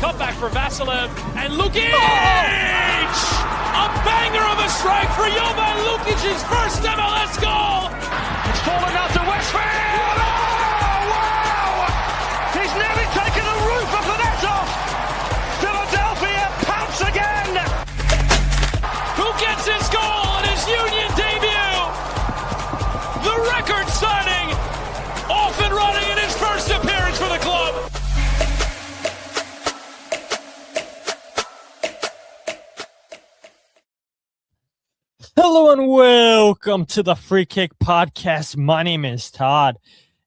Cutback for Vasilev, and Lukic! A banger of a strike for Jovan Lukic's first MLS goal! It's fallen out to Westfield! Oh, wow! He's nearly taken the roof of the net off! Philadelphia pounce again! Who gets his goal in his Union debut? The record signing, off and running in his first appearance for the club. Hello and welcome to the Free Kick Podcast. My name is Todd.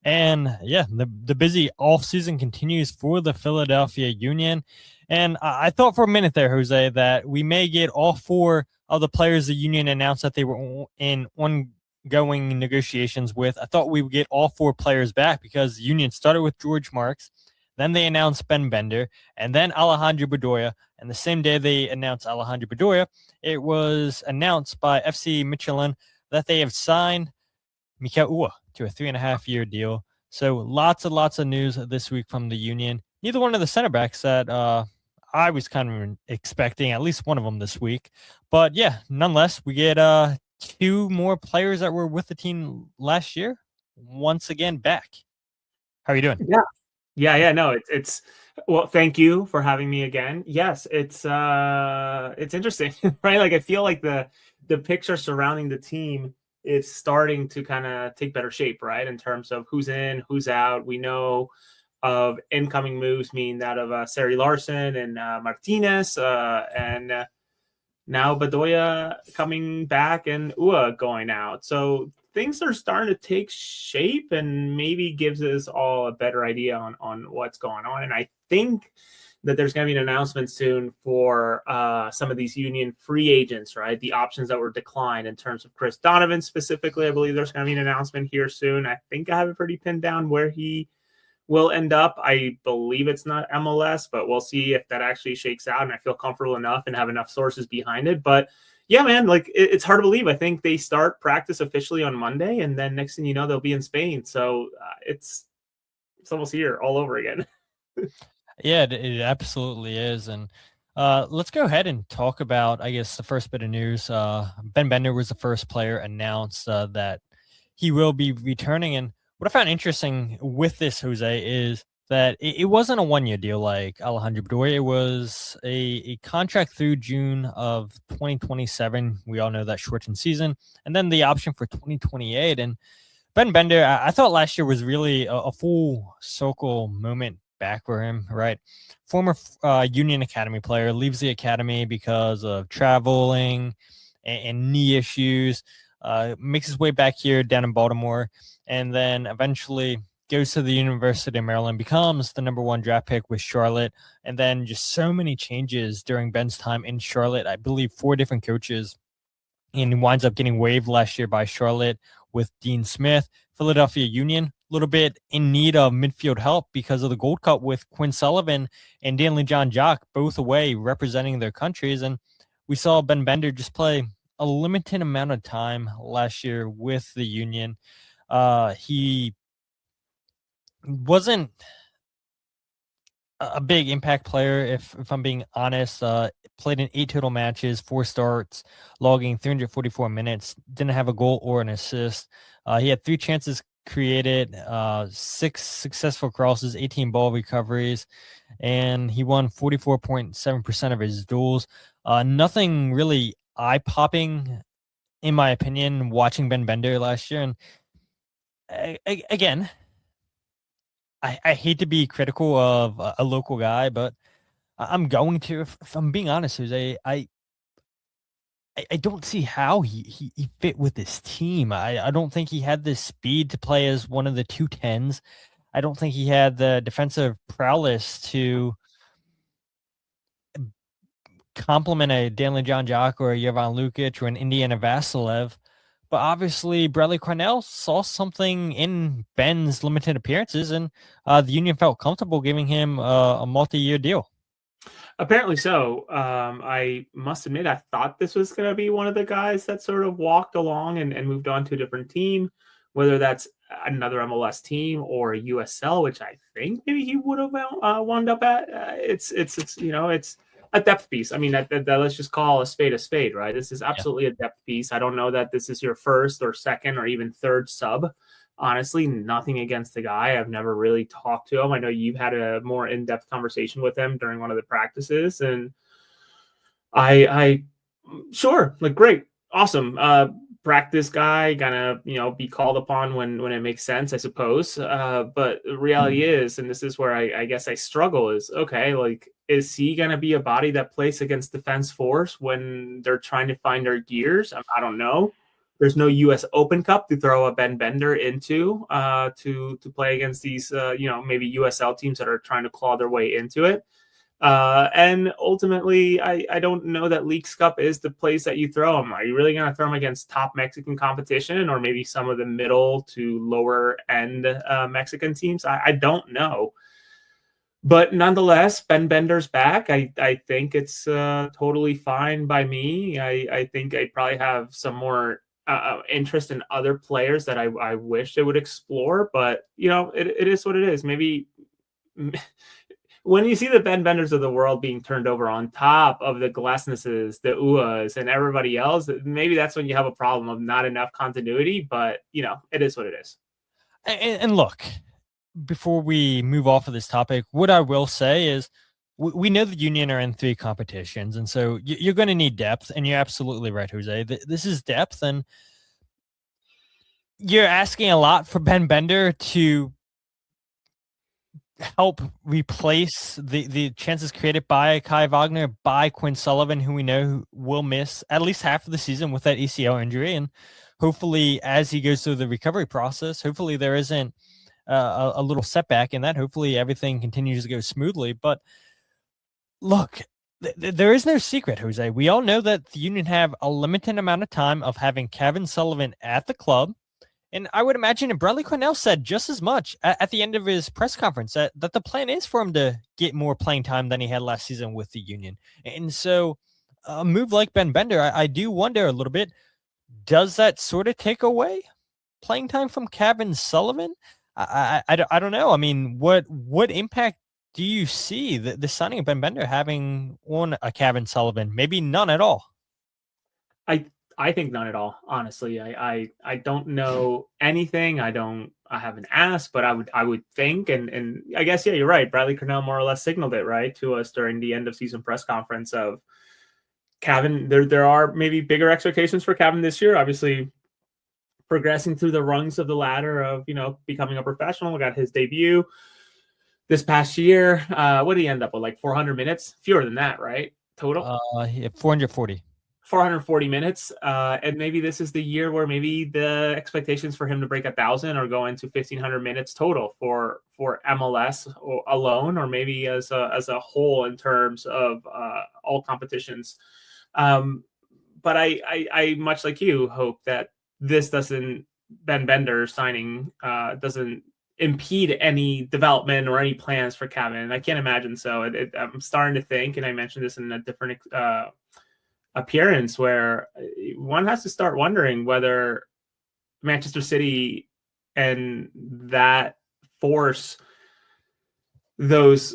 And yeah, the busy offseason continues for the Philadelphia Union. And I thought for a minute there, Jose, that we may get all four of the players the Union announced that they were in ongoing negotiations with. I thought we would get all four players back because the Union started with George Marks. Then they announced Ben Bender and then Alejandro Bedoya. And the same day they announced Alejandro Bedoya, it was announced by FC Midtjylland that they have signed Mikael Uhre to a 3.5-year deal. So lots of news this week from the Union. Neither one of the center backs that I was kind of expecting, at least one of them this week. But yeah, nonetheless, we get two more players that were with the team last year once again back. How are you doing? Yeah. No, it's well, thank you for having me again. Yes, it's interesting, right? Like I feel like the picture surrounding the team is starting to kind of take better shape, right? In terms of who's in, who's out. We know of incoming moves, meaning that of Seri Larson and Martinez, and now Bedoya coming back and Uhre going out. So things are starting to take shape and maybe gives us all a better idea on what's going on. And I think that there's going to be an announcement soon for some of these Union free agents, right? The options that were declined in terms of Chris Donovan specifically. I believe there's going to be an announcement here soon. I think I have it pretty pinned down where he will end up. I believe it's not MLS, but we'll see if that actually shakes out. And I feel comfortable enough and have enough sources behind it. But yeah, man, like it's hard to believe. I think they start practice officially on Monday, and then next thing you know, they'll be in Spain. So it's almost here all over again. Yeah, it absolutely is. And let's go ahead and talk about, I guess, the first bit of news. Ben Bender was the first player announced that he will be returning. And what I found interesting with this, Jose, is that it wasn't a one-year deal like Alejandro Bedoya. It was a contract through June of 2027. We all know that shortened season. And then the option for 2028. And Ben Bender, I thought last year was really a full circle moment back for him, right? Former Union Academy player, leaves the academy because of traveling and knee issues, makes his way back here down in Baltimore, and then eventually goes to the University of Maryland, becomes the #1 draft pick with Charlotte, and then just so many changes during Ben's time in Charlotte. I believe 4 different coaches, and he winds up getting waived last year by Charlotte with Dean Smith. Philadelphia Union, a little bit in need of midfield help because of the Gold Cup with Quinn Sullivan and Danley John Jock, both away representing their countries. And we saw Ben Bender just play a limited amount of time last year with the Union. He wasn't a big impact player, if I'm being honest. Played in 8 total matches, 4 starts, logging 344 minutes, didn't have a goal or an assist. He had 3 chances created, 6 successful crosses, 18 ball recoveries, and he won 44.7% of his duels. Nothing really eye-popping, in my opinion, watching Ben Bender last year. And again, I hate to be critical of a local guy, but I'm going to, if I'm being honest, Jose, I don't see how he fit with this team. I don't think he had the speed to play as one of the 210s. I don't think he had the defensive prowess to complement a Danley John Jock or a Jovan Lukic or an Indiana Vasilev. But obviously, Bradley Cornell saw something in Ben's limited appearances, and the Union felt comfortable giving him a multi-year deal. Apparently so. I must admit, I thought this was going to be one of the guys that sort of walked along and moved on to a different team, whether that's another MLS team or USL, which I think maybe he would have wound up at. It's a depth piece. I mean, that let's just call a spade, right? This is absolutely a depth piece. I don't know that this is your first or second or even third sub. Honestly, nothing against the guy. I've never really talked to him. I know you've had a more in-depth conversation with him during one of the practices, and I sure, like, great, awesome. Practice guy, gonna be called upon when it makes sense, I suppose. But the reality is, and this is where I guess I struggle, is okay, like, is he gonna be a body that plays against defense force when they're trying to find their gears? I don't know. There's no U.S. Open Cup to throw a Ben Bender into to play against these maybe USL teams that are trying to claw their way into it. And ultimately, I don't know that Leagues Cup is the place that you throw him. Are you really going to throw him against top Mexican competition, or maybe some of the middle to lower end Mexican teams? I don't know. But nonetheless, Ben Bender's back. I think it's totally fine by me. I think I probably have some more interest in other players that I wish they would explore. But, it is what it is. Maybe when you see the Ben Benders of the world being turned over on top of the Glasnesses, the Uas, and everybody else, maybe that's when you have a problem of not enough continuity. But, it is what it is. And look, before we move off of this topic, what I will say is we know the Union are in 3 competitions, and so you're going to need depth, and you're absolutely right, Jose. This is depth, and you're asking a lot for Ben Bender to help replace the chances created by Kai Wagner, by Quinn Sullivan, who we know will miss at least half of the season with that ACL injury. And hopefully, as he goes through the recovery process, hopefully there isn't a little setback in that. Hopefully everything continues to go smoothly. But look, there is no secret, Jose. We all know that the Union have a limited amount of time of having Kevin Sullivan at the club. And I would imagine, and Bradley Cornell said just as much at the end of his press conference, that the plan is for him to get more playing time than he had last season with the Union. And so a move like Ben Bender, I do wonder a little bit, does that sort of take away playing time from Kevin Sullivan? I don't know. I mean, what impact do you see the signing of Ben Bender having on a Kevin Sullivan? Maybe none at all. I think none at all. Honestly, I don't know anything. I haven't asked, but I would think, and I guess, yeah, you're right. Bradley Cornell more or less signaled it, right, to us during the end of season press conference of Kevin. There are maybe bigger expectations for Kevin this year. Obviously, progressing through the rungs of the ladder of becoming a professional. Got his debut this past year. What did he end up with? Like 400 minutes? Fewer than that, right? Total? 440. 440 minutes. And maybe this is the year where maybe the expectations for him to break 1,000 or go into 1,500 minutes total for MLS alone, or maybe as a whole in terms of all competitions. But I much like you hope that this Ben Bender signing doesn't impede any development or any plans for Kevin. I can't imagine so. I'm starting to think, and I mentioned this in a different appearance, where one has to start wondering whether Manchester City and that force those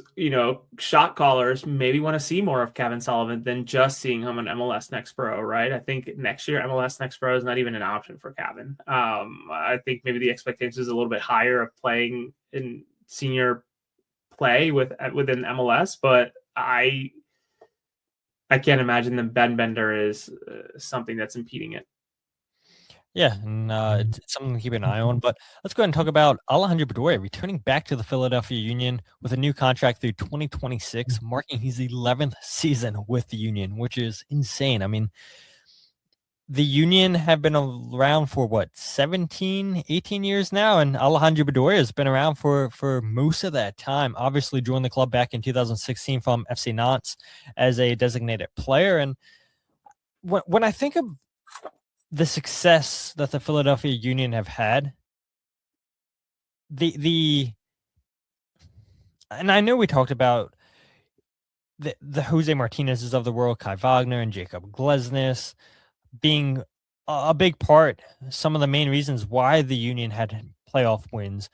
shot callers maybe want to see more of Kevin Sullivan than just seeing him on MLS Next Pro, right? I think next year MLS Next Pro is not even an option for Kevin. I think maybe the expectation is a little bit higher of playing in senior play within MLS, but I can't imagine that Ben Bender is something that's impeding it. Yeah, and it's something to keep an eye on. But let's go ahead and talk about Alejandro Bedoya returning back to the Philadelphia Union with a new contract through 2026, marking his 11th season with the Union, which is insane. I mean, the Union have been around for 17, 18 years now, and Alejandro Bedoya has been around for most of that time. Obviously joined the club back in 2016 from FC Nantes as a designated player. And when I think of the success that the Philadelphia Union have had, and I know we talked about the Jose Martinez's of the world, Kai Wagner and Jacob Glesnes, being a big part, some of the main reasons why the Union had playoff wins,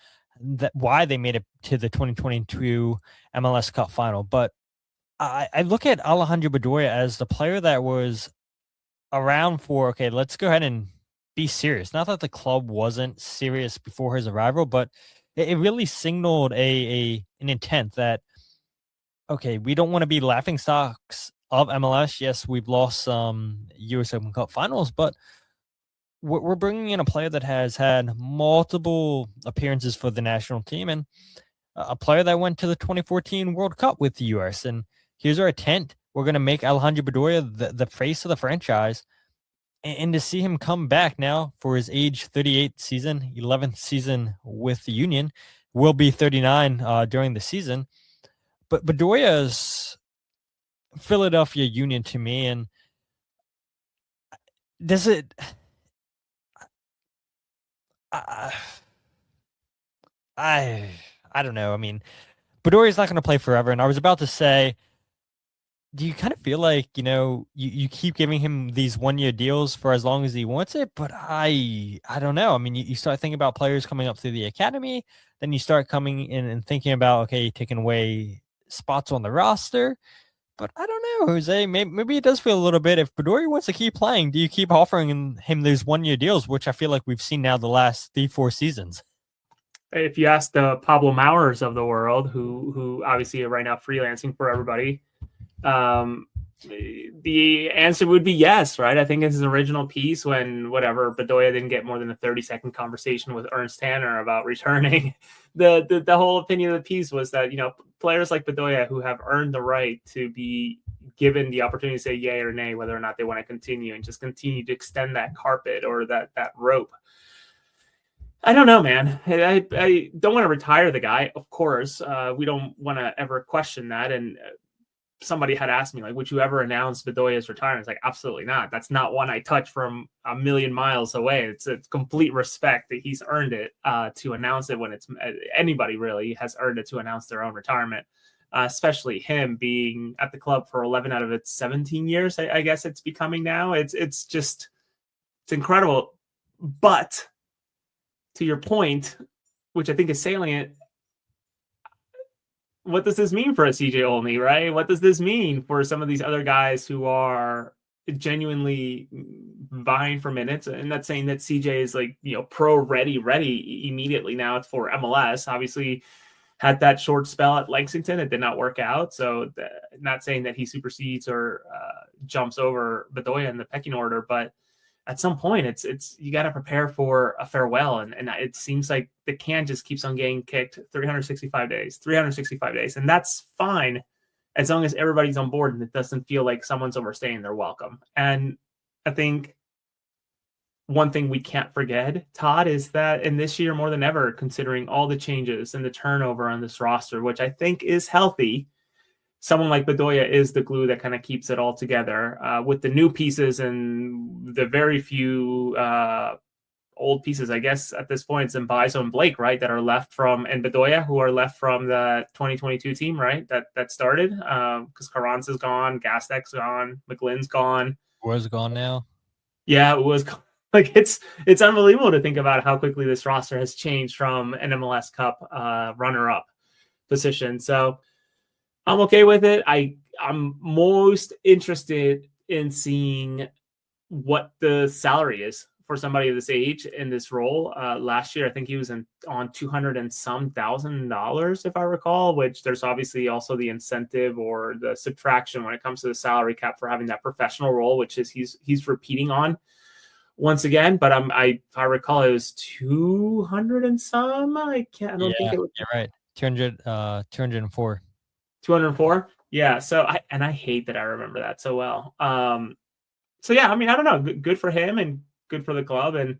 why they made it to the 2022 MLS Cup final. But I look at Alejandro Bedoya as the player that was around for, okay, let's go ahead and be serious. Not that the club wasn't serious before his arrival, but it really signaled an intent that, okay, we don't want to be laughing stocks of MLS. Yes, we've lost some US Open Cup finals, but we're bringing in a player that has had multiple appearances for the national team and a player that went to the 2014 World Cup with the US. And here's our intent. We're going to make Alejandro Bedoya the face of the franchise. And to see him come back now for his age 38 season, 11th season with the Union, will be 39 during the season. But Bedoya's Philadelphia Union to me, and does it... I don't know. I mean, Bedoya's not going to play forever. And I was about to say, do you kind of feel like, you keep giving him these 1-year deals for as long as he wants it? But I don't know. I mean, you start thinking about players coming up through the academy, then you start coming in and thinking about, okay, taking away spots on the roster. But I don't know, Jose. Maybe it does feel a little bit. If Bedoya wants to keep playing, do you keep offering him those 1-year deals, which I feel like we've seen now the last 3-4 seasons? If you ask the Pablo Maurers of the world, who obviously are right now freelancing for everybody, the answer would be yes, right? I think it's his original piece when Bedoya didn't get more than a 30-second conversation with Ernst Tanner about returning. The whole opinion of the piece was that, players like Bedoya who have earned the right to be given the opportunity to say yay or nay, whether or not they want to continue and just continue to extend that carpet or that rope. I don't know, man. I don't want to retire the guy. Of course, we don't want to ever question that. And somebody had asked me, like, would you ever announce Bedoya's retirement? It's like, absolutely not. That's not one I touch from a million miles away. It's complete respect that he's earned it to announce it when it's anybody really has earned it to announce their own retirement, especially him being at the club for 11 out of its 17 years. I guess it's becoming now. It's incredible. But to your point, which I think is salient, what does this mean for a CJ Olney, right? What does this mean for some of these other guys who are genuinely vying for minutes? And that's saying that CJ is like, pro ready immediately now for MLS. Obviously had that short spell at Lexington. It did not work out. So not saying that he supersedes or jumps over Bedoya in the pecking order, but at some point it's you got to prepare for a farewell. And it seems like the can just keeps on getting kicked 365 days. And that's fine as long as everybody's on board and it doesn't feel like someone's overstaying their welcome. And I think one thing we can't forget, Todd, is that in this year more than ever, considering all the changes and the turnover on this roster, which I think is healthy, someone like Bedoya is the glue that kind of keeps it all together with the new pieces and the very few old pieces, I guess, at this point. It's Mbaizo and Blake, right, that are left from, and Bedoya, who are left from the 2022 team, right, that started, because Carranza's gone, Gastek's gone, McGlynn's gone. Was gone now? Yeah, it was gone. Like, it's unbelievable to think about how quickly this roster has changed from an MLS Cup runner-up position. So I'm okay with it. I'm most interested in seeing what the salary is for somebody of this age in this role. Last year, I think he was on $200 and some $1,000, if I recall, which there's obviously also the incentive or the subtraction when it comes to the salary cap for having that professional role, which is he's repeating on once again. But if I recall, it was 200 and some. I don't think it was. You're right. 204. 204. Yeah. So I hate that I remember that so well. So yeah, I mean, I don't know. Good for him and good for the club. And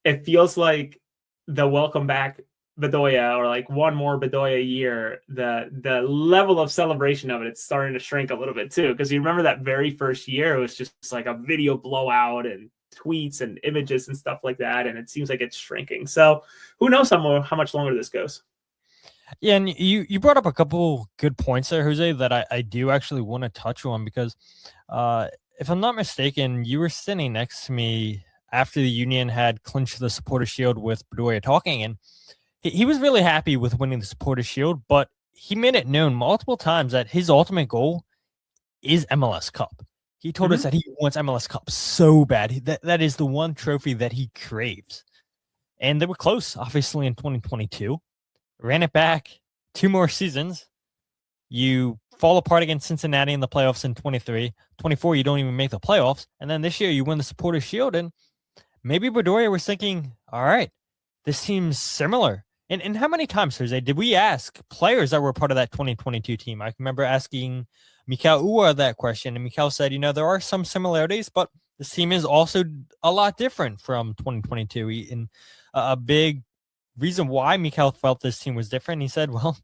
it feels like the welcome back Bedoya, or like one more Bedoya year, the level of celebration of it's starting to shrink a little bit too. Because you remember that very first year, it was just like a video blowout and tweets and images and stuff like that. And it seems like it's shrinking. So who knows how much longer this goes. Yeah, and you brought up a couple good points there, Jose, that I do actually want to touch on, because if I'm not mistaken, you were sitting next to me after the Union had clinched the Supporters Shield with Bedoya talking, and he was really happy with winning the Supporters Shield, but he made it known multiple times that his ultimate goal is MLS Cup. He told us that he wants MLS Cup so bad. That is the one trophy that he craves. And they were close, obviously, in 2022. Ran it back 2 more seasons. You fall apart against Cincinnati in the playoffs in 23. 24, you don't even make the playoffs. And then this year, you win the Supporters Shield. And maybe Bedoya was thinking, all right, this seems similar. And how many times, Jose, did we ask players that were part of that 2022 team? I remember asking Mikael Uhre that question, and Mikael said, there are some similarities, but this team is also a lot different from 2022. And a big reason why Mikael felt this team was different, he said, well,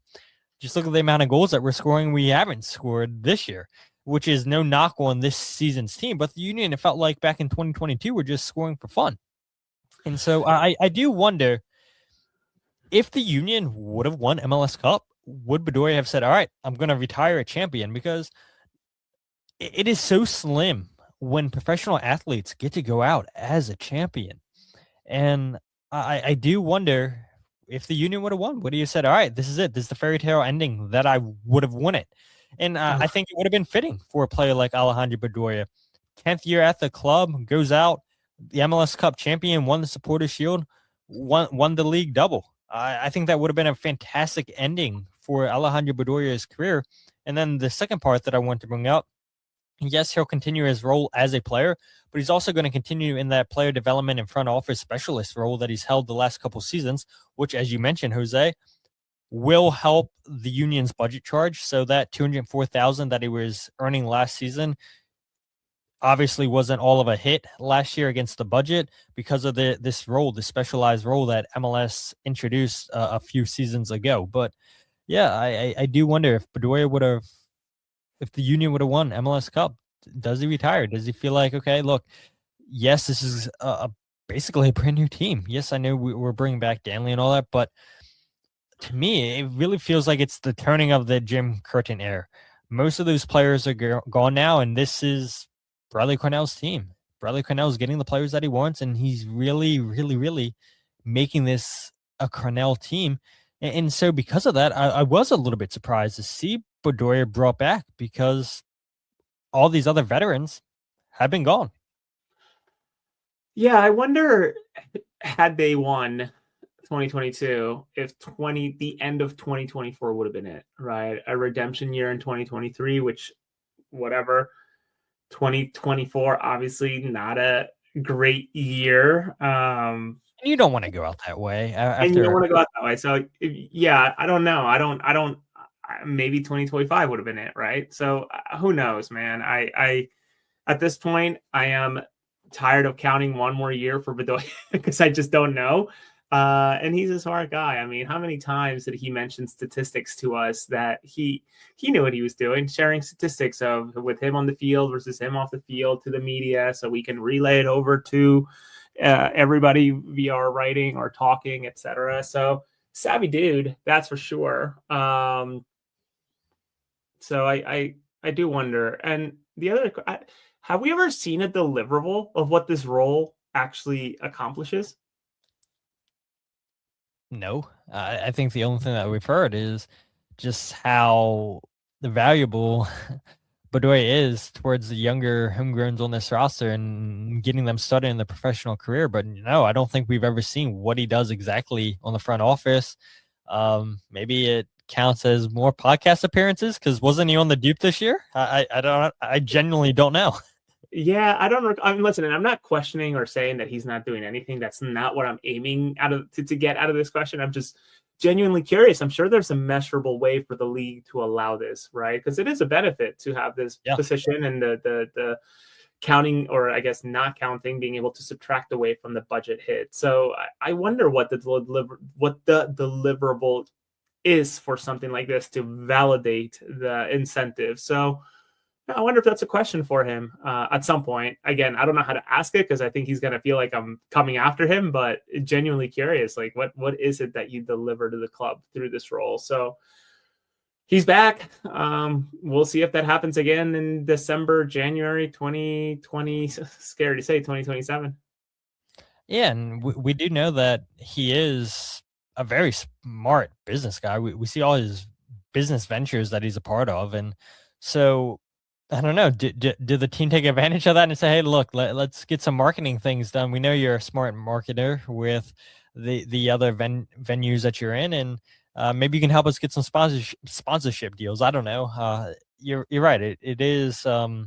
just look at the amount of goals that we're scoring we haven't scored this year, which is no knock on this season's team. But the Union, it felt like back in 2022, we're just scoring for fun. And so I do wonder, if the Union would have won MLS Cup, would Bedoya have said, all right, I'm going to retire a champion? Because it is so slim when professional athletes get to go out as a champion. And I do wonder, if the Union would have won, would he have said, all right, this is it. This is the fairy tale ending that I would have won it. And I think it would have been fitting for a player like Alejandro Bedoya. 10th year at the club, goes out, the MLS Cup champion, won the Supporters Shield, won the league double. I think that would have been a fantastic ending for Alejandro Bedoya's career. And then the second part that I want to bring up, yes, he'll continue his role as a player, but he's also going to continue in that player development and front office specialist role that he's held the last couple seasons, which, as you mentioned, Jose, will help the Union's budget charge. So that $204,000 that he was earning last season obviously wasn't all of a hit last year against the budget because of this role, the specialized role that MLS introduced a few seasons ago. But yeah, I do wonder if Bedoya would have, if the Union would have won MLS Cup, does he retire? Does he feel like, okay, look, yes, this is basically a brand new team. Yes, I know we're bringing back Danley and all that, but to me, it really feels like it's the turning of the Jim Curtin era. Most of those players are gone now, and this is Bradley Cornell's team. Bradley Cornell's getting the players that he wants, and he's really, really, really making this a Cornell team. And so because of that, I was a little bit surprised to see Bedoya brought back, because all these other veterans have been gone. Yeah, I wonder, had they won 2022, if the end of 2024 would have been it, right? A redemption year in 2023, which whatever. 2024, obviously not a great year. You don't want to go out that way. And you don't want to go out that way. So yeah, I don't know. Maybe 2025 would have been it, right? So who knows, man? I at this point, I am tired of counting one more year for Bedoya because I just don't know. And he's a smart guy. I mean, how many times did he mention statistics to us that he knew what he was doing, sharing statistics of with him on the field versus him off the field to the media, so we can relay it over to everybody via our writing or talking, etc. So savvy dude, that's for sure. So I do wonder. And the other, have we ever seen a deliverable of what this role actually accomplishes? No, I think the only thing that we've heard is just how valuable Bedoya is towards the younger homegrowns on this roster and getting them started in the professional career. But no, I don't think we've ever seen what he does exactly on the front office. Maybe it counts as more podcast appearances, because wasn't he on the Dupe this year? I genuinely don't know. Yeah, I don't. I mean, listen, and I'm not questioning or saying that he's not doing anything. That's not what I'm aiming to get out of this question. I'm just genuinely curious. I'm sure there's a measurable way for the league to allow this, right? Because it is a benefit to have this position and the counting, or I guess not counting, being able to subtract away from the budget hit. So I wonder what the deliverable is for something like this to validate the incentive. So I wonder if that's a question for him at some point. Again, I don't know how to ask it because I think he's going to feel like I'm coming after him, but genuinely curious, like what is it that you deliver to the club through this role? So he's back. We'll see if that happens again in December, January 2020. Scary to say, 2027. Yeah, and we do know that he is a very smart business guy. We see all his business ventures that he's a part of, and so I don't know. Did the team take advantage of that and say, "Hey, look, let's get some marketing things done. We know you're a smart marketer with the other venues that you're in, and maybe you can help us get some sponsorship deals." I don't know. You're right. It is a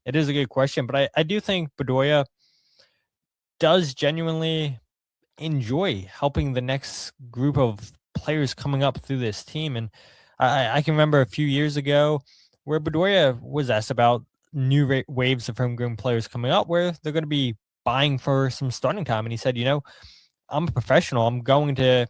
good question, but I do think Bedoya does genuinely enjoy helping the next group of players coming up through this team. And I can remember a few years ago where Bedoya was asked about new waves of homegrown players coming up where they're going to be buying for some starting time. And he said, I'm a professional. I'm going to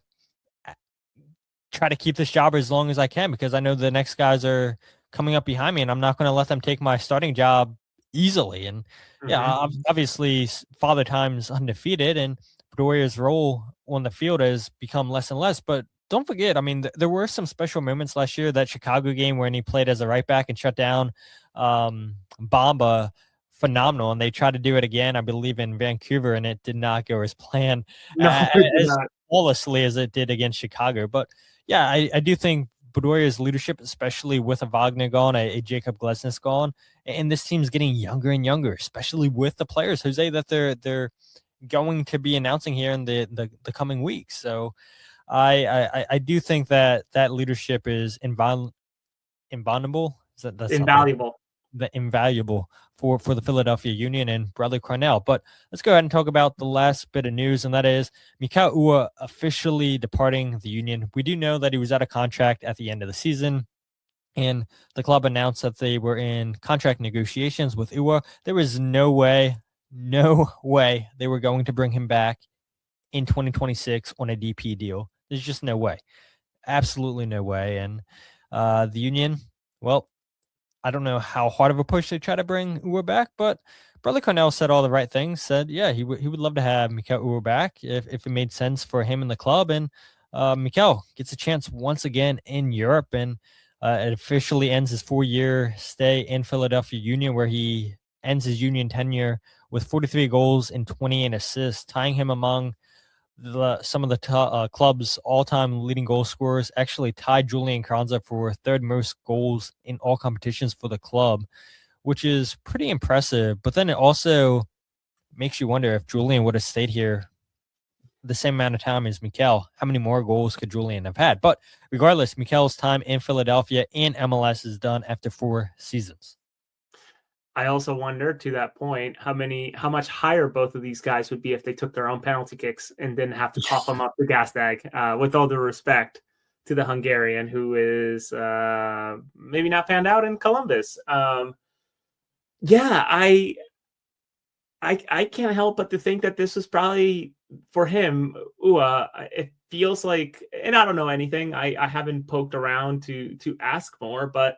try to keep this job as long as I can because I know the next guys are coming up behind me and I'm not going to let them take my starting job easily. And yeah, obviously Father Time's undefeated and Bedoya's role on the field has become less and less. But don't forget, I mean, there were some special moments last year, that Chicago game when he played as a right back and shut down Bamba. Phenomenal. And they tried to do it again, I believe, in Vancouver, and it did not go as planned No, it did as not. flawlessly as it did against Chicago. But yeah, I do think Bedoya's leadership, especially with a Wagner gone, a Jacob Glesnes gone, and this team's getting younger and younger, especially with the players, Jose, that they're going to be announcing here in the coming weeks. So I do think that leadership is invaluable. That's not the Invaluable. invaluable for the Philadelphia Union and Bradley Cornell. But let's go ahead and talk about the last bit of news, and that is Mikael Uhre officially departing the Union. We do know that he was out of contract at the end of the season, and the club announced that they were in contract negotiations with Uhre. There was no way they were going to bring him back in 2026 on a DP deal. There's just no way. Absolutely no way. And the Union, well, I don't know how hard of a push they try to bring Uhre back, but Brother Cornell said all the right things. Said, yeah, he would love to have Mikael Uhre back if it made sense for him and the club. And Mikael gets a chance once again in Europe, and it officially ends his 4-year stay in Philadelphia Union, where he ends his Union tenure with 43 goals and 28 assists, tying him among some of the club's all-time leading goal scorers. Actually tied Julian Kranza for third most goals in all competitions for the club, which is pretty impressive. But then it also makes you wonder, if Julian would have stayed here the same amount of time as Mikael, how many more goals could Julian have had? But regardless, Mikael's time in Philadelphia and MLS is done after 4 seasons. I also wonder, to that point, how much higher both of these guys would be if they took their own penalty kicks and didn't have to cough them up the gas bag. With all due respect to the Hungarian, who is maybe not found out in Columbus. Yeah, I can't help but to think that this was probably for him. It feels like, and I don't know anything. I haven't poked around to ask more, but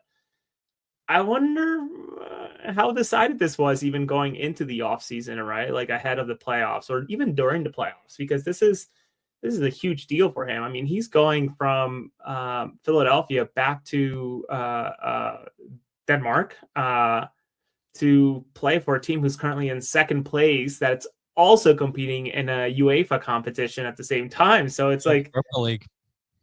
I wonder how decided this was even going into the offseason, right? Like ahead of the playoffs or even during the playoffs, because this is a huge deal for him. I mean, he's going from Philadelphia back to Denmark to play for a team who's currently in second place that's also competing in a UEFA competition at the same time. So it's like Europa League.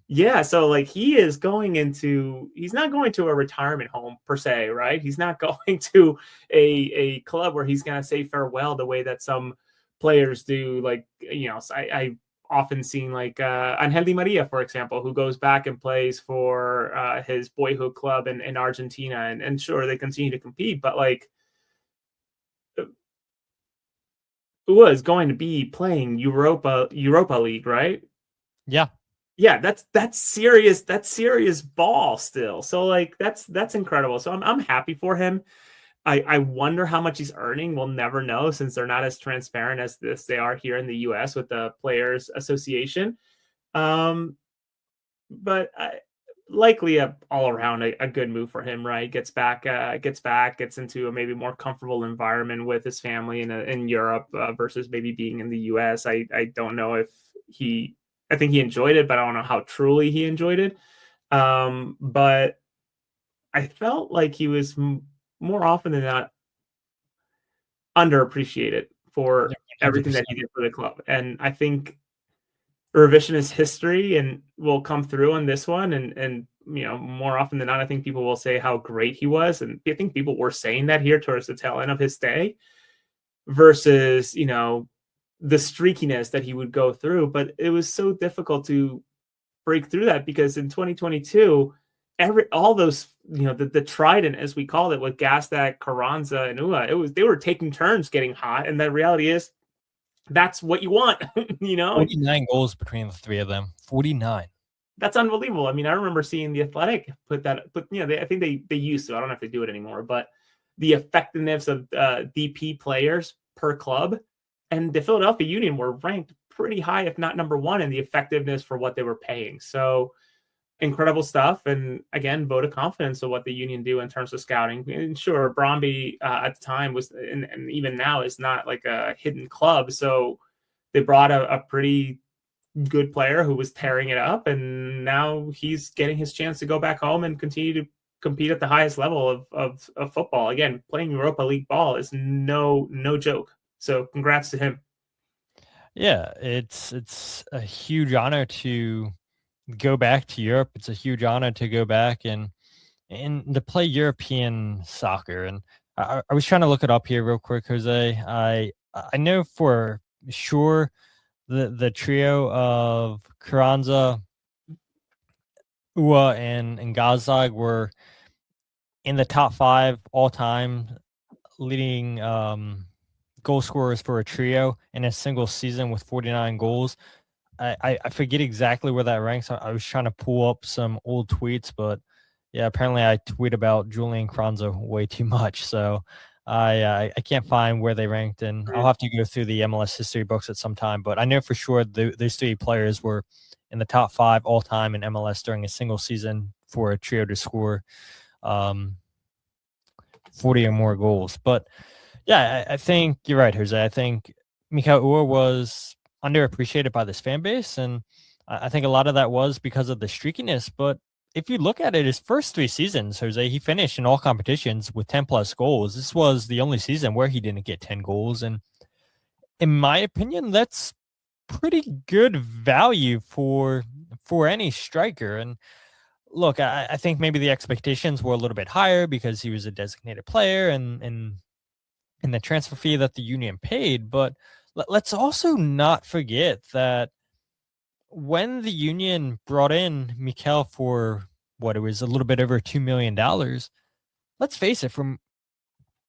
Yeah, so like he's not going to a retirement home per se, right? He's not going to a club where he's going to say farewell the way that some players do. Like, I often seen like Angel Di Maria, for example, who goes back and plays for his boyhood club in Argentina, and sure, they continue to compete, but like Ua is going to be playing Europa League, right? Yeah. Yeah, that's serious ball still. So like that's incredible. So I'm happy for him. I wonder how much he's earning. We'll never know, since they're not as transparent as they are here in the US with the Players Association. But likely all around a good move for him, right? Gets into a maybe more comfortable environment with his family in Europe versus maybe being in the US. I don't know if I think he enjoyed it, but I don't know how truly he enjoyed it. But I felt like he was more often than not underappreciated for Yeah, everything 100%. that he did for the club. And I think revisionist history and will come through on this one. And more often than not, I think people will say how great he was. And I think people were saying that here towards the tail end of his stay versus, the streakiness that he would go through. But it was so difficult to break through that because in 2022, all those, the trident, as we called it, with Gastak, Carranza, and Ua, they were taking turns getting hot. And the reality is that's what you want, 49 goals between the three of them. 49. That's unbelievable. I mean, I remember seeing the Athletic put, I think they used to, I don't know if they do it anymore, but the effectiveness of DP players per club, and the Philadelphia Union were ranked pretty high, if not number one, in the effectiveness for what they were paying. So incredible stuff. And again, vote of confidence of what the Union do in terms of scouting. And sure, Bromby at the time was, and even now is not like a hidden club. So they brought a pretty good player who was tearing it up, and now he's getting his chance to go back home and continue to compete at the highest level of football. Again, playing Europa League ball is no joke. So congrats to him. Yeah, it's a huge honor to go back to Europe. It's a huge honor to go back and to play European soccer. And I was trying to look it up here real quick, Jose. I know for sure the trio of Carranza, Ua, and Gazdag were in the top 5 all time leading goal scorers for a trio in a single season with 49 goals. I forget exactly where that ranks. I was trying to pull up some old tweets, but yeah, apparently I tweet about Julian Carranza way too much, so I can't find where they ranked, and I'll have to go through the MLS history books at some time. But I know for sure those 3 players were in the top 5 all time in MLS during a single season for a trio to score 40 or more goals. But yeah, I think you're right, Jose. I think Mikael Uhre was underappreciated by this fan base, and I think a lot of that was because of the streakiness. But if you look at it, his first 3 seasons, Jose, he finished in all competitions with 10 plus goals. This was the only season where he didn't get 10 goals, and in my opinion, that's pretty good value for any striker. And look, I think maybe the expectations were a little bit higher because he was a designated player and the transfer fee that the Union paid. But let's also not forget that when the Union brought in Mikael for what it was a little bit over $2 million, let's face it, from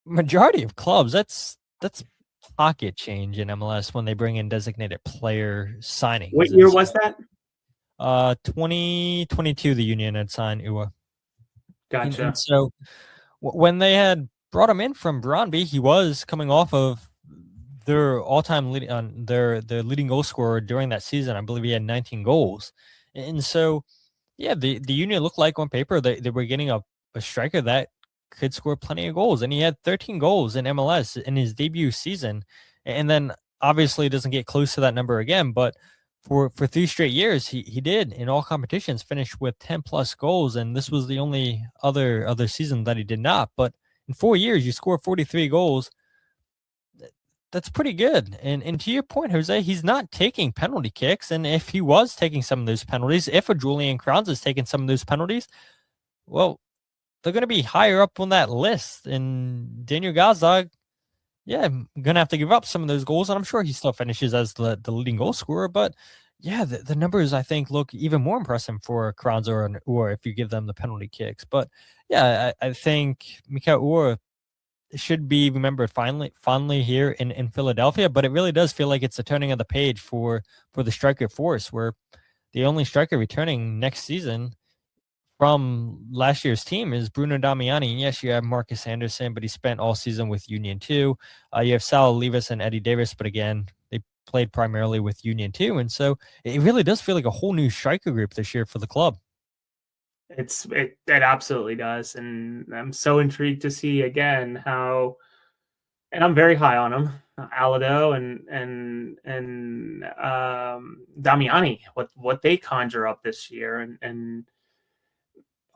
majority of clubs, that's pocket change in MLS when they bring in designated player signings. What year was that? 2022, the Union had signed Ua. Gotcha. And so when they had brought him in from Brøndby, he was coming off of their all-time leading on their leading goal scorer during that season. I believe he had 19 goals. And so, yeah, the Union looked like on paper they were getting a striker that could score plenty of goals. And he had 13 goals in MLS in his debut season. And then obviously doesn't get close to that number again, but for 3 straight years, he did in all competitions finish with 10 plus goals. And this was the only other season that he did not. But in 4 years, you score 43 goals. That's pretty good. And to your point, Jose, he's not taking penalty kicks. And if he was taking some of those penalties, if a Julian Carranza is taking some of those penalties, well, they're going to be higher up on that list. And Daniel Gazdag, yeah, I'm going to have to give up some of those goals. And I'm sure he still finishes as the leading goal scorer. But yeah, the numbers, I think, look even more impressive for Carranza or if you give them the penalty kicks. But yeah, I think Mikael Uhre should be remembered fondly here in Philadelphia, but it really does feel like it's a turning of the page for the striker force, where the only striker returning next season from last year's team is Bruno Damiani. And yes, you have Marcus Anderson, but he spent all season with Union too. You have Sal Levis and Eddie Davis, but again, they played primarily with Union too. And so it really does feel like a whole new striker group this year for the club. It absolutely does, and I'm so intrigued to see again how. And I'm very high on him, Alado and Damiani. What they conjure up this year, and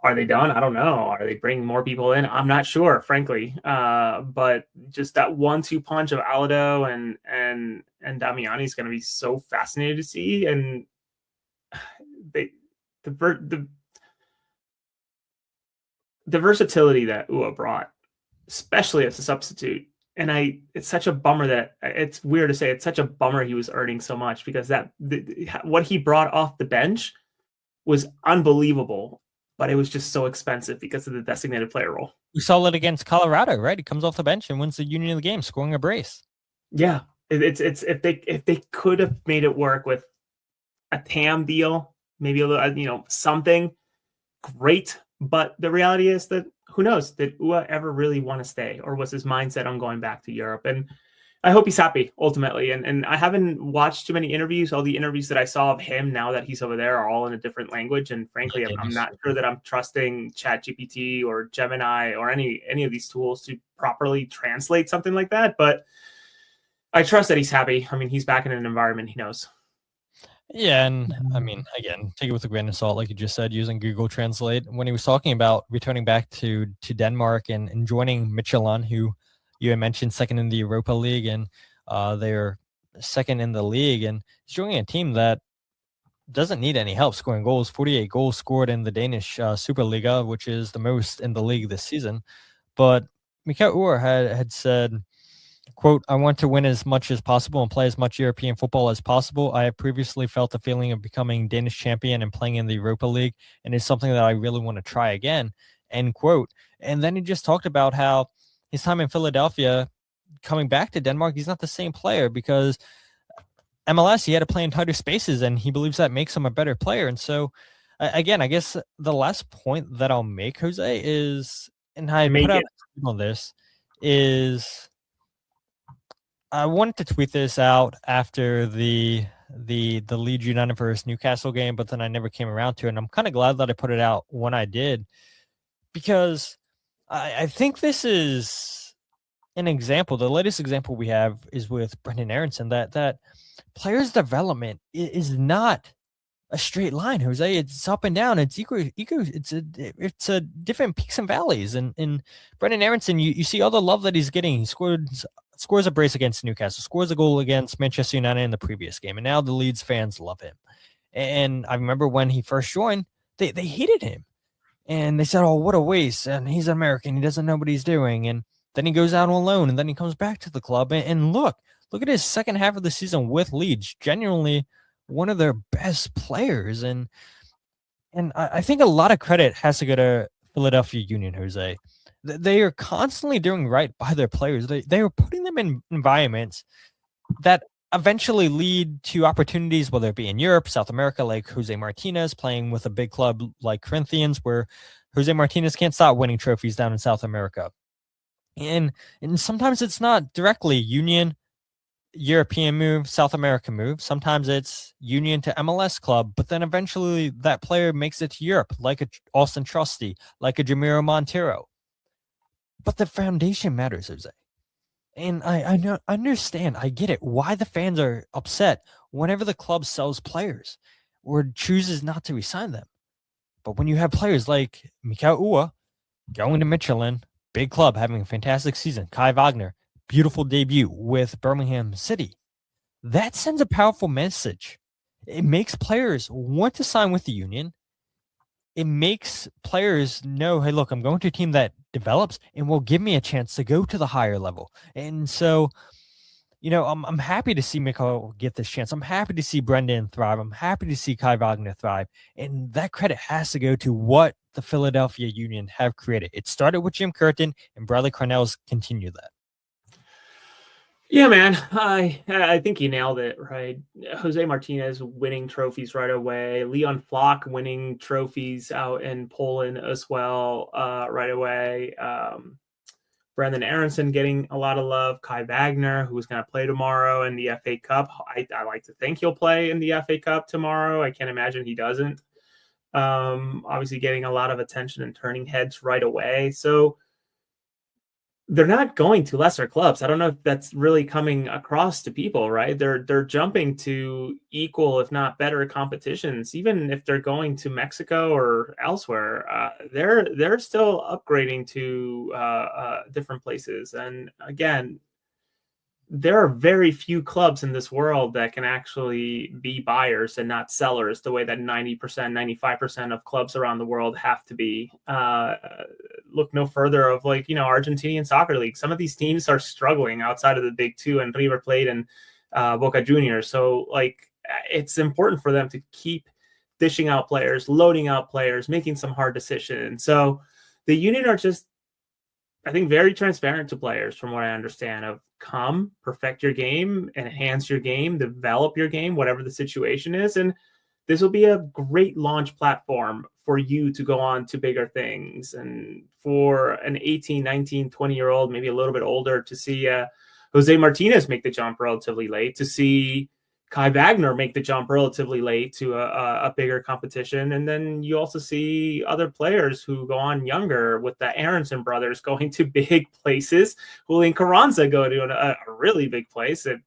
Are they done? I don't know. Are they bringing more people in? I'm not sure, frankly. But just that 1-2 punch of Alado and Damiani is going to be so fascinating to see. And the versatility that Ua brought, especially as a substitute. And it's such a bummer that it's weird to say it's such a bummer he was earning so much, because what he brought off the bench was unbelievable, but it was just so expensive because of the designated player role. We saw it against Colorado, right? He comes off the bench and wins the Union of the game, scoring a brace. Yeah, it's if they could have made it work with a TAM deal, maybe a little, something great. But the reality is that who knows, did Ua ever really want to stay, or was his mindset on going back to Europe? And I hope he's happy ultimately. And I haven't watched too many interviews. All the interviews that I saw of him now that he's over there are all in a different language. And frankly, I'm not sure that I'm trusting ChatGPT or Gemini or any of these tools to properly translate something like that. But I trust that he's happy. I mean, he's back in an environment he knows. Yeah, and I mean, again, take it with a grain of salt, like you just said, using Google Translate. When he was talking about returning back to Denmark and joining Midtjylland, who you had mentioned second in the Europa League, and they're second in the league, and he's joining a team that doesn't need any help scoring goals. 48 goals scored in the Danish Superliga, which is the most in the league this season. But Mikael Uhre had said, quote, "I want to win as much as possible and play as much European football as possible. I have previously felt the feeling of becoming Danish champion and playing in the Europa League, and it's something that I really want to try again," end quote. And then he just talked about how his time in Philadelphia, coming back to Denmark, he's not the same player because MLS, he had to play in tighter spaces, and he believes that makes him a better player. And so, again, I guess the last point that I'll make, Jose, is, and I put out a tweet on this, is I wanted to tweet this out after the Leeds United versus Newcastle game, but then I never came around to it. And I'm kind of glad that I put it out when I did, because I think this is an example. The latest example we have is with Brendan Aronson, that players' development is not a straight line, Jose. It's up and down. It's it's a different peaks and valleys. And in Brendan Aronson, you see all the love that he's getting. He scores a brace against Newcastle, scores a goal against Manchester United in the previous game, and now the Leeds fans love him. And I remember when he first joined, they hated him, and they said, "Oh, what a waste! And he's an American; he doesn't know what he's doing." And then he goes out on loan, and then he comes back to the club, and look at his second half of the season with Leeds, genuinely one of their best players. And I think a lot of credit has to go to Philadelphia Union, Jose. They are constantly doing right by their players. They are putting them in environments that eventually lead to opportunities, whether it be in Europe, South America, like Jose Martinez playing with a big club like Corinthians, where Jose Martinez can't stop winning trophies down in South America. And sometimes it's not directly Union, European move, South American move. Sometimes it's Union to MLS club, but then eventually that player makes it to Europe, like a Austin Trusty, like a Jamiro Montero. But the foundation matters, Jose. And I understand, I get it, why the fans are upset whenever the club sells players or chooses not to resign them. But when you have players like Mikael Uhre going to Midtjylland, big club, having a fantastic season, Kai Wagner, beautiful debut with Birmingham City, that sends a powerful message. It makes players want to sign with the Union. It makes players know, hey, look, I'm going to a team that develops and will give me a chance to go to the higher level. And so, I'm happy to see Mikael get this chance. I'm happy to see Brendan thrive. I'm happy to see Kai Wagner thrive. And that credit has to go to what the Philadelphia Union have created. It started with Jim Curtin, and Bradley Cornell's continued that. Yeah, man, I think you nailed it, right? Jose Martinez winning trophies right away. Leon Flock winning trophies out in Poland as well right away. Brendan Aronson getting a lot of love. Kai Wagner, who's going to play tomorrow in the FA Cup. I like to think he'll play in the FA Cup tomorrow. I can't imagine he doesn't. Obviously getting a lot of attention and turning heads right away. So they're not going to lesser clubs. I don't know if that's really coming across to people, right? They're jumping to equal, if not better, competitions. Even if they're going to Mexico or elsewhere, they're still upgrading to different places. And again, there are very few clubs in this world that can actually be buyers and not sellers the way that 90%, 95% of clubs around the world have to be. Look no further of Argentinian soccer league. Some of these teams are struggling outside of the big two and River Plate and Boca Juniors. So it's important for them to keep dishing out players, loading out players, making some hard decisions. So the Union are just, I think, very transparent to players, from what I understand, of come, perfect your game, enhance your game, develop your game, whatever the situation is. And this will be a great launch platform for you to go on to bigger things. And for an 18, 19, 20-year-old, maybe a little bit older, to see Jose Martinez make the jump relatively late, to see Kai Wagner make the jump relatively late to a bigger competition. And then you also see other players who go on younger, with the Aronson brothers going to big places. Julian Carranza go to a really big place. It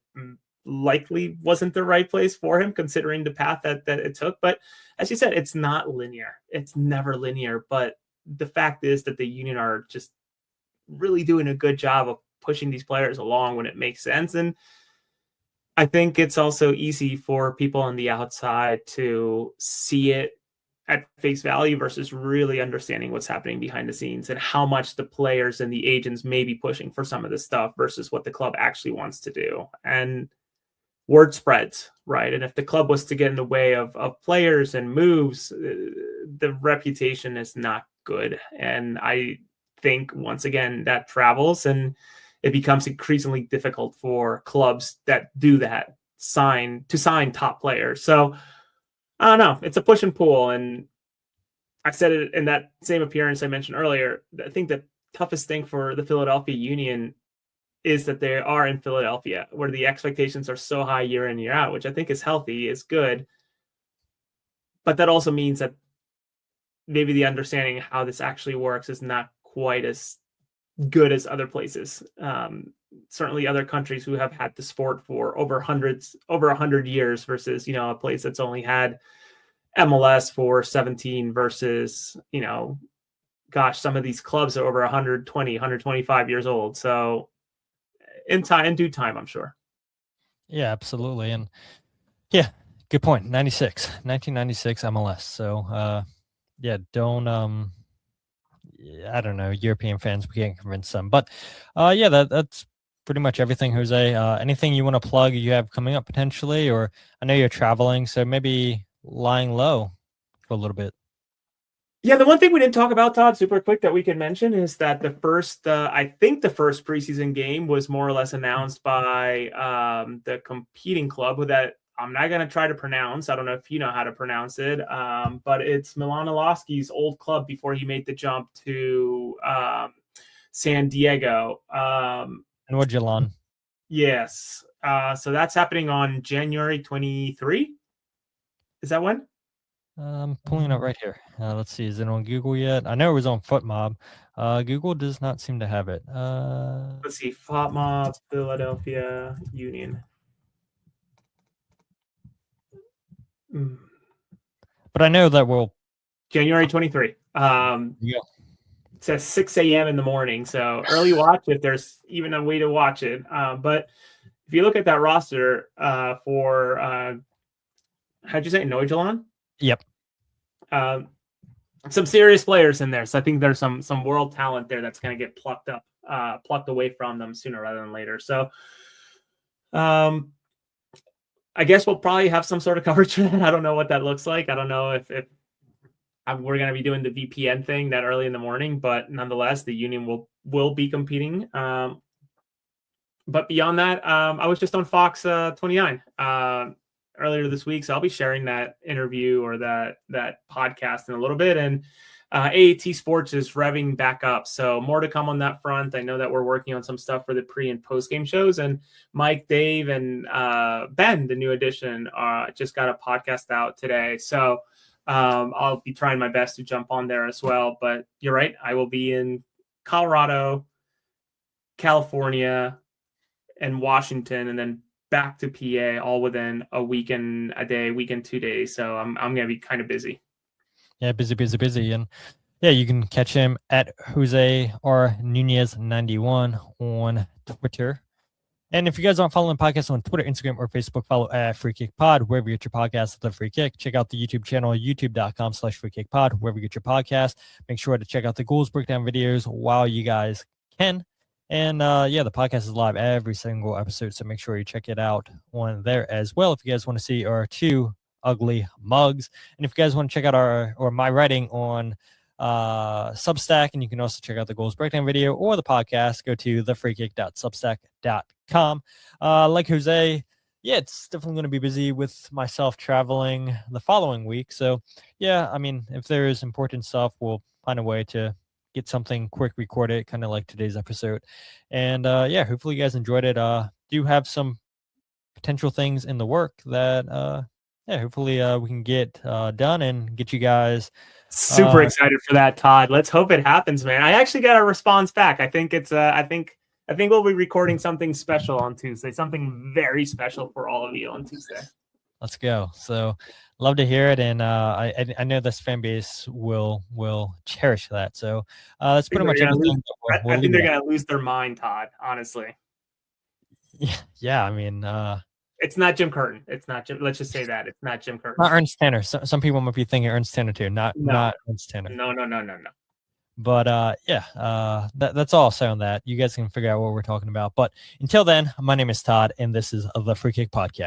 likely wasn't the right place for him, considering the path that it took. But as you said, it's not linear. It's never linear. But the fact is that the Union are just really doing a good job of pushing these players along when it makes sense. And I think it's also easy for people on the outside to see it at face value versus really understanding what's happening behind the scenes and how much the players and the agents may be pushing for some of this stuff versus what the club actually wants to do. And word spreads, right? And if the club was to get in the way of players and moves, the reputation is not good. And I think, once again, that travels, and it becomes increasingly difficult for clubs that do that sign top players. So I don't know. It's a push and pull. And I said it in that same appearance I mentioned earlier. I think the toughest thing for the Philadelphia Union is that they are in Philadelphia, where the expectations are so high year in, year out, which I think is healthy, is good. But that also means that maybe the understanding of how this actually works is not quite as good as other places. Certainly other countries who have had the sport for over 100 years versus, a place that's only had MLS for 17 versus, some of these clubs are over 120, 125 years old. So in due time, I'm sure. Yeah, absolutely. And yeah, good point. 1996 MLS. So I don't know, European fans, we can't convince them. But that's pretty much everything, Jose. Anything you want to plug you have coming up potentially? Or I know you're traveling, so maybe lying low for a little bit. Yeah, the one thing we didn't talk about, Todd, super quick, that we can mention is that the first preseason game was more or less announced by the competing club that I'm not going to try to pronounce. I don't know if you know how to pronounce it, but it's Milan Ilowski's old club before he made the jump to San Diego. And Midtjylland. Yes. So that's happening on January 23. Is that when? I'm pulling it up right here. Let's see. Is it on Google yet? I know it was on FootMob. Google does not seem to have it. Let's see. FootMob, Philadelphia Union. But I know that we'll January 23. Yeah. It says 6 a.m. in the morning. So early watch if there's even a way to watch it. But if you look at that roster for how'd you say, Midtjylland? Yep. Some serious players in there. So I think there's some world talent there that's going to get plucked away from them sooner rather than later. So I guess we'll probably have some sort of coverage for that. I don't know what that looks like. I don't know if we're going to be doing the VPN thing that early in the morning, but nonetheless, the Union will be competing. But beyond that, I was just on Fox 29 earlier this week, so I'll be sharing that interview or that podcast in a little bit. And AAT Sports is revving back up, so more to come on that front. I know that we're working on some stuff for the pre and post game shows, and Mike, Dave, and Ben, the new addition, just got a podcast out today. So I'll be trying my best to jump on there as well. But you're right, I will be in Colorado California, and Washington, and then back to PA, all within a week and a day, week and 2 days. So I'm gonna be kind of busy. Yeah, busy, and yeah, you can catch him at Jose or Nunez 91 on Twitter. And if you guys aren't following the podcast on Twitter, Instagram, or Facebook, follow at Free Kick Pod, wherever you get your podcast, The Free Kick. Check out the YouTube channel, youtube.com/Free Kick Pod, wherever you get your podcast. Make sure to check out the goals breakdown videos while you guys can. And the podcast is live every single episode, so make sure you check it out on there as well if you guys want to see our two ugly mugs. And if you guys want to check out my writing on Substack, and you can also check out the goals breakdown video or the podcast, go to thefreekick.substack.com. Like Jose, yeah, it's definitely going to be busy with myself traveling the following week. So yeah, I mean, if there is important stuff, we'll find a way to get something quick recorded, kind of like today's episode. And hopefully you guys enjoyed it. Do have some potential things in the work that hopefully we can get done and get you guys super excited for that, Todd. Let's hope it happens, man. I actually got a response back. I think it's I think we'll be recording something special on Tuesday, something very special for all of you on Tuesday. Let's go. So love to hear it, and I know this fan base will cherish that. So that's pretty much everything. I think they're gonna lose their mind, Todd, honestly. Yeah, I mean, it's not Jim Curtin. It's not Jim. Let's just say that it's not Jim Curtin. Not Ernst Tanner. Some people might be thinking Ernst Tanner too. Not Ernst Tanner. No. But that's all I'll say on that. You guys can figure out what we're talking about. But until then, my name is Todd, and this is the Free Kick Podcast.